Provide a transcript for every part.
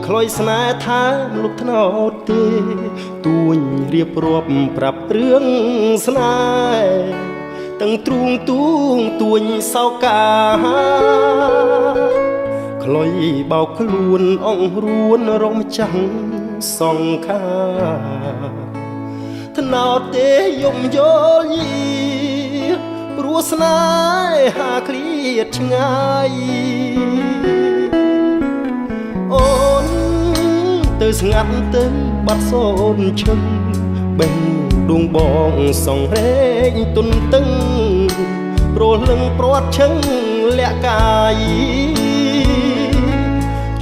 ក្លុយស្នេហ៍ថាលុកថ្នោតទេទួញរៀបរាប់ប្រាប់រឿងស្នេហ៍ទាំងទ្រូងទួងទួញសោកាក្លុយបោកខ្លួនអង្រួនរំចាំងសង្ខាថ្នោតទេយំយល់យីព្រោះស្នេហាឃ្លាតឆ្ងាយអូនទៅស្ងាត់ទៅបាត់សូនឈឹងបេះដួងបងសងរែងទុនតឹងព្រោះលឹងព្រាត់ឈឹងលាក់កាយ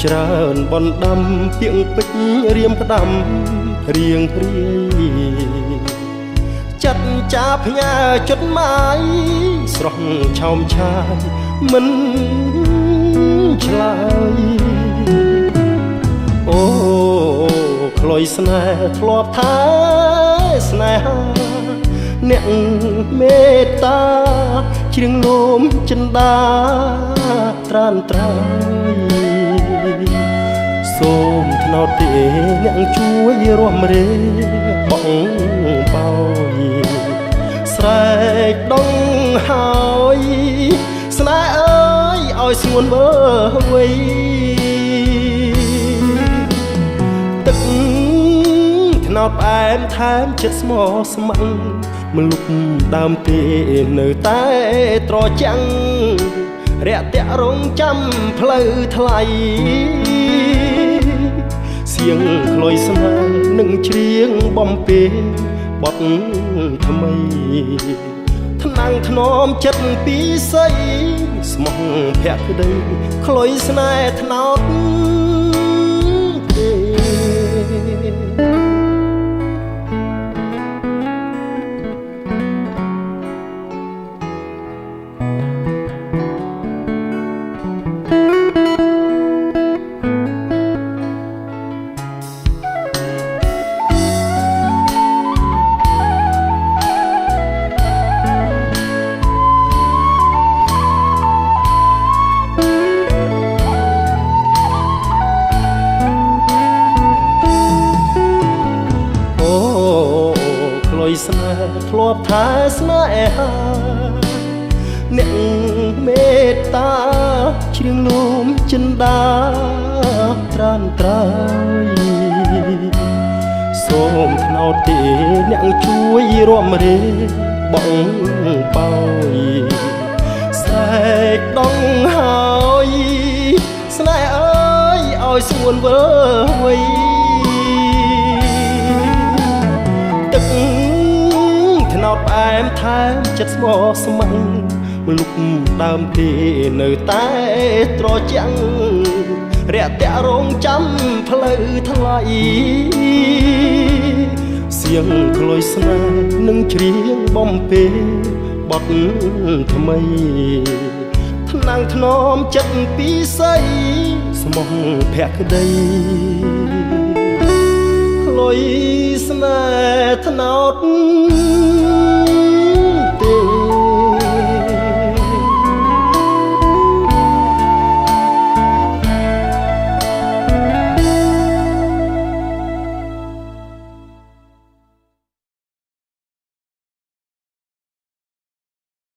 ច្រើនបណ្ដាំទៀងពេជ្ររៀមផ្ដាំរៀងរាយចាត់ចាផ្ញើចុតម៉ាយស្រស់ឆោមឆាយមិនឆ្លើយអូក្លុយស្នេហ៍ធ្លាប់ថាស្នេហាអ្នកមេត្តាជ្រៀងនោមចិន្តាត្រានត្រើយសូមថ្នោតទេអ្នកជួយរួមរេបងបោយស្រែកដងហើយស្នេហ៍អើយឲ្យស្ងួនវើវៃទឹកថ្នោតផ្អែមថែមចិត្តស្មោះស្ម័គ្រមលុបដើមទេនៅតែត្រចាំងរាក់តាក់រងចាំផ្លូវថ្លៃសៀងក្លុយស្នេហ៍នឹងច្រៀងបំពេបទថ្មីថ្នាំងធ្នមចិត្តពីស័យស្មោះភក្តីក្លុយស្នេហ៍ថ្នោតទេស្នេហ៍ធ្លាប់ថាស្នេហាអ្នកមេត្តាជ្រៀងនោមចិន្តាត្រានត្រើយសូមថ្នោតទេអ្នកជួយរួមរេបងបោយស្រែកដងហើយស្នេហ៍អើយឲ្យស្ងួនវើវៃថ្នោតផ្អែមថែមចិត្តស្មោះស្ម័គ្រមលុបដើមទេនៅតែត្រចាំងរាក់តាក់រងចាំផ្លូវថ្លៃសៀងក្លុយស្នេហ៍នឹងច្រៀងបំពេបទថ្មីថ្នាំងធ្នមចិត្តពីស័យស្មោះភក្តីក្លុយស្នេហ៍ថ្នោត